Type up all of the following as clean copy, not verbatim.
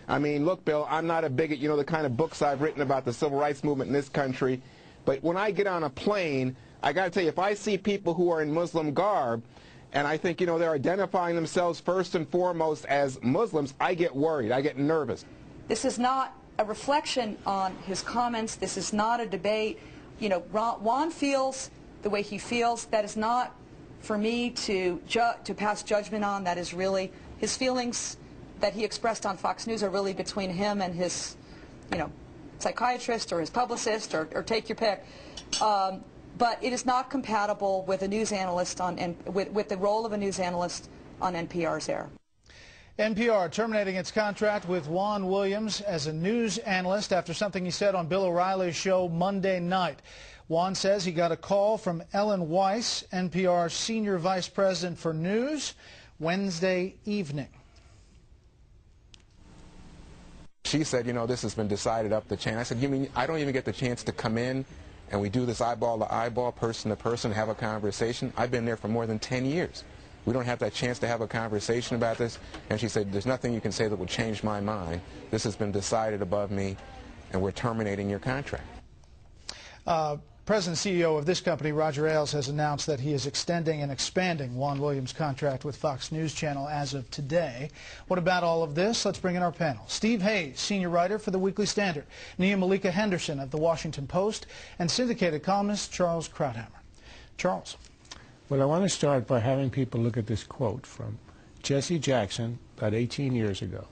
I mean, look, Bill, I'm not a bigot. You know the kind of books I've written about the civil rights movement in this country. But when I get on a plane, I got to tell you, if I see people who are in Muslim garb, and I think, you know, they're identifying themselves first and foremost as Muslims, I get worried. I get nervous. This is not a reflection on his comments. This is not a debate. You know, Juan feels the way he feels. That is not for me to pass judgment on. That is really his feelings that he expressed on Fox News are really between him and his, you know, psychiatrist or his publicist, or take your pick. But it is not compatible with a news analyst with the role of a news analyst on NPR's air. NPR terminating its contract with Juan Williams as a news analyst after something he said on Bill O'Reilly's show Monday night. Juan says he got a call from Ellen Weiss, NPR's senior vice president for news, Wednesday evening. She said, you know, this has been decided up the chain. I said, you mean I don't even get the chance to come in and we do this eyeball to eyeball, person to person, have a conversation? I've been there for more than 10 years. We don't have that chance to have a conversation about this. And she said, there's nothing you can say that would change my mind. This has been decided above me, and we're terminating your contract. President and CEO of this company, Roger Ailes, has announced that he is extending and expanding Juan Williams' contract with Fox News Channel as of today. What about all of this? Let's bring in our panel. Steve Hayes, senior writer for the Weekly Standard, Nia Malika Henderson of the Washington Post, and syndicated columnist Charles Krauthammer. Charles. Well, I want to start by having people look at this quote from Jesse Jackson about 18 years ago,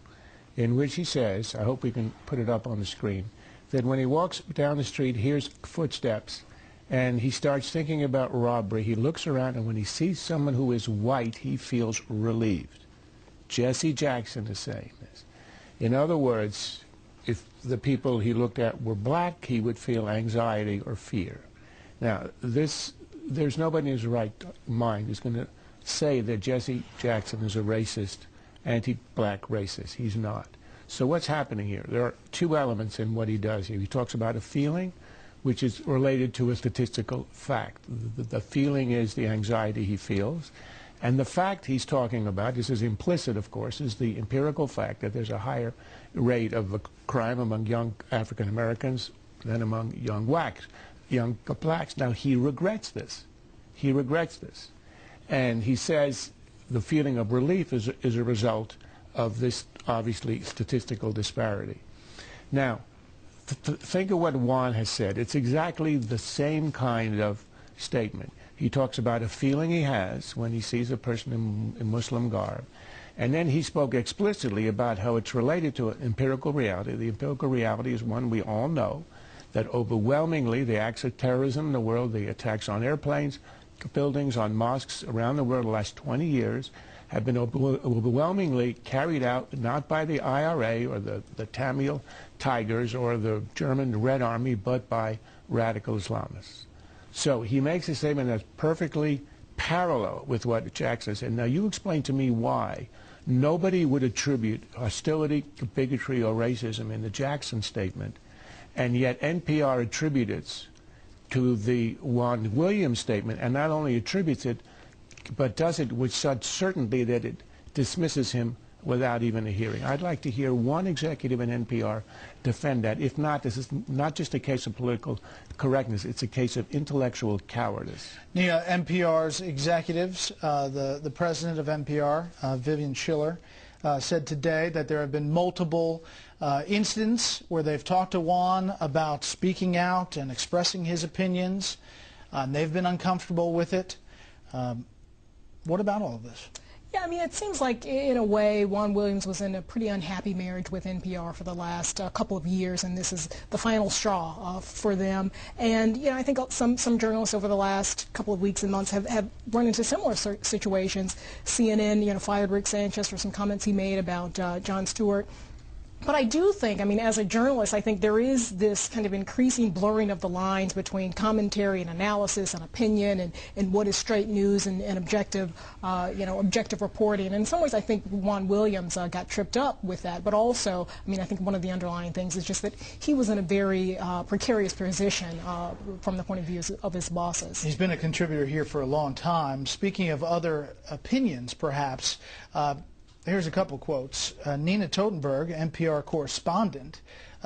in which he says, I hope we can put it up on the screen, that when he walks down the street, hears footsteps, and he starts thinking about robbery, he looks around, and when he sees someone who is white, he feels relieved. Jesse Jackson is saying this. In other words, if the people he looked at were black, he would feel anxiety or fear. Now, there's nobody in his right mind who's going to say that Jesse Jackson is a racist, anti-black racist. He's not. So what's happening here? There are two elements in what he does here. He talks about a feeling, which is related to a statistical fact. The feeling is the anxiety he feels. And the fact he's talking about, this is implicit, of course, is the empirical fact that there's a higher rate of crime among young African Americans than among young blacks. Now, he regrets this. He regrets this. And he says the feeling of relief is a result of this, obviously, statistical disparity. Now, think of what Juan has said. It's exactly the same kind of statement. He talks about a feeling he has when he sees a person in Muslim garb. And then he spoke explicitly about how it's related to an empirical reality. The empirical reality is one we all know, that overwhelmingly the acts of terrorism in the world, the attacks on airplanes, buildings, on mosques around the world the last 20 years, have been overwhelmingly carried out not by the IRA or the Tamil Tigers or the German Red Army, but by radical Islamists. So he makes a statement that's perfectly parallel with what Jackson said. Now, you explain to me why nobody would attribute hostility, bigotry, or racism in the Jackson statement, and yet NPR attributes to the Juan Williams statement, and not only attributes it, but does it with such certainty that it dismisses him without even a hearing. I'd like to hear one executive in NPR defend that. If not, this is not just a case of political correctness, it's a case of intellectual cowardice. Nia, NPR's executives, the president of NPR, Vivian Schiller, said today that there have been multiple incidents where they've talked to Juan about speaking out and expressing his opinions. They've been uncomfortable with it. What about all of this? Yeah, I mean, it seems like, in a way, Juan Williams was in a pretty unhappy marriage with NPR for the last couple of years, and this is the final straw for them. And, you know, I think some journalists over the last couple of weeks and months have run into similar situations. CNN, you know, fired Rick Sanchez for some comments he made about Jon Stewart. But I do think, I mean, as a journalist, I think there is this kind of increasing blurring of the lines between commentary and analysis and opinion and what is straight news and objective, you know, objective reporting. And in some ways, I think Juan Williams got tripped up with that. But also, I mean, I think one of the underlying things is just that he was in a very precarious position from the point of view of his bosses. He's been a contributor here for a long time. Speaking of other opinions, perhaps, Here's a couple quotes. Nina Totenberg, NPR correspondent,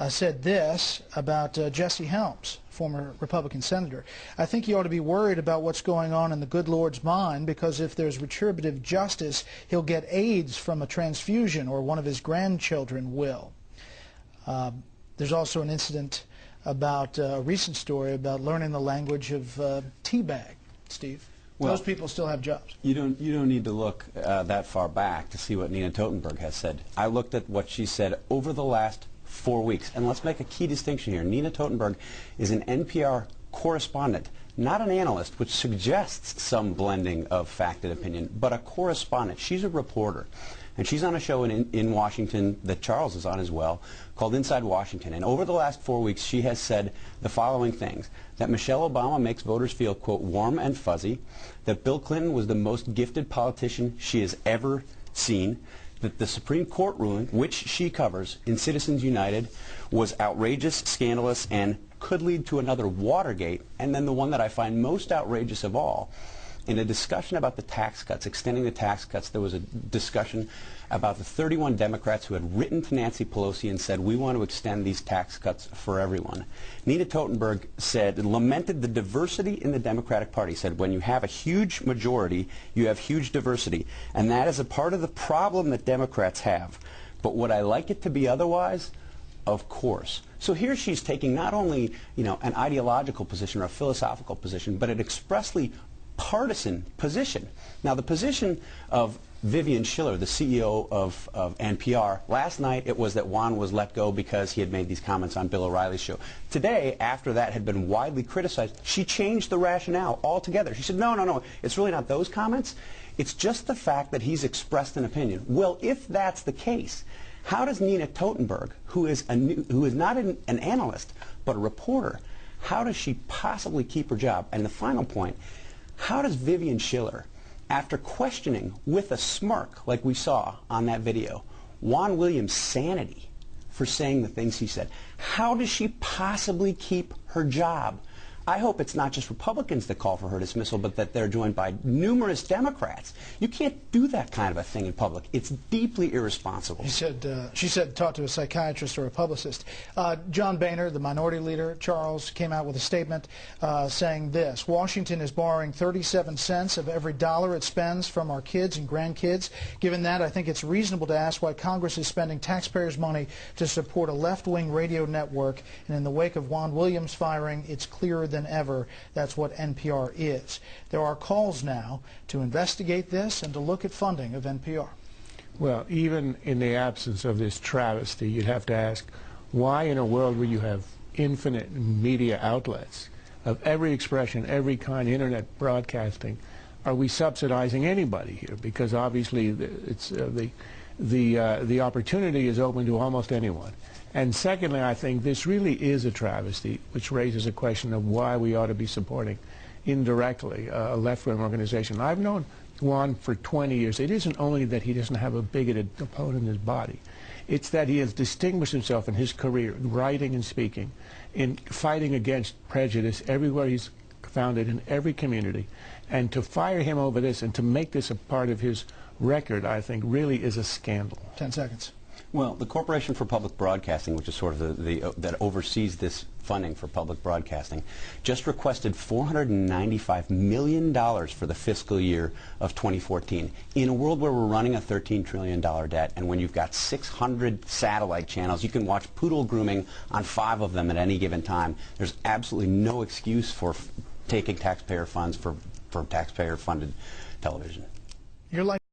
said this about Jesse Helms, former Republican senator. I think he ought to be worried about what's going on in the good Lord's mind, because if there's retributive justice, he'll get AIDS from a transfusion, or one of his grandchildren will. There's also an incident about a recent story about learning the language of teabag. Steve? Well, those people still have jobs. You don't need to look that far back to see what Nina Totenberg has said. I looked at what she said over the last 4 weeks, and let's make a key distinction here. Nina Totenberg is an NPR correspondent, not an analyst, which suggests some blending of fact and opinion, but a correspondent. She's a reporter, and she's on a show in Washington that Charles is on as well, called Inside Washington. And over the last 4 weeks, she has said the following things: that Michelle Obama makes voters feel, quote, warm and fuzzy, that Bill Clinton was the most gifted politician she has ever seen, that the Supreme Court ruling, which she covers in Citizens United, was outrageous, scandalous, and could lead to another Watergate. And then the one that I find most outrageous of all, in a discussion about the tax cuts, extending the tax cuts, there was a discussion about the 31 Democrats who had written to Nancy Pelosi and said, we want to extend these tax cuts for everyone. Nina Totenberg said, lamented the diversity in the Democratic Party, said when you have a huge majority, you have huge diversity, and that is a part of the problem that Democrats have. But would I like it to be otherwise? Of course. So here she's taking not only, an ideological position or a philosophical position, but an expressly partisan position. Now, the position of Vivian Schiller, the CEO of NPR, last night it was that Juan was let go because he had made these comments on Bill O'Reilly's show. Today, after that had been widely criticized, she changed the rationale altogether. She said, no, it's really not those comments. It's just the fact that he's expressed an opinion. Well, if that's the case, how does Nina Totenberg, who is not an analyst but a reporter, how does she possibly keep her job? And the final point, how does Vivian Schiller, after questioning with a smirk like we saw on that video, Juan Williams' sanity for saying the things he said, how does she possibly keep her job? I hope it's not just Republicans that call for her dismissal, but that they're joined by numerous Democrats. You can't do that kind of a thing in public. It's deeply irresponsible. She said talk to a psychiatrist or a publicist. John Boehner, the minority leader, Charles, came out with a statement saying this: Washington is borrowing 37 cents of every dollar it spends from our kids and grandkids. Given that, I think it's reasonable to ask why Congress is spending taxpayers' money to support a left-wing radio network. And in the wake of Juan Williams' firing, it's clearer than ever that's what NPR is. There are calls now to investigate this and to look at funding of NPR. Well, even in the absence of this travesty, you'd have to ask, why in a world where you have infinite media outlets of every expression, every kind, internet broadcasting, are we subsidizing anybody here? Because obviously it's the opportunity is open to almost anyone. And secondly, I think this really is a travesty, which raises a question of why we ought to be supporting indirectly a left-wing organization. I've known Juan for 20 years. It isn't only that he doesn't have a bigoted opponent in his body. It's that he has distinguished himself in his career, writing and speaking, in fighting against prejudice everywhere he's found it, in every community. And to fire him over this and to make this a part of his record, I think, really is a scandal. 10 seconds. Well, the Corporation for Public Broadcasting, which is sort of that oversees this funding for public broadcasting, just requested $495 million for the fiscal year of 2014. In a world where we're running a $13 trillion debt, and when you've got 600 satellite channels, you can watch poodle grooming on 5 of them at any given time. There's absolutely no excuse for taking taxpayer funds for taxpayer-funded television. You're like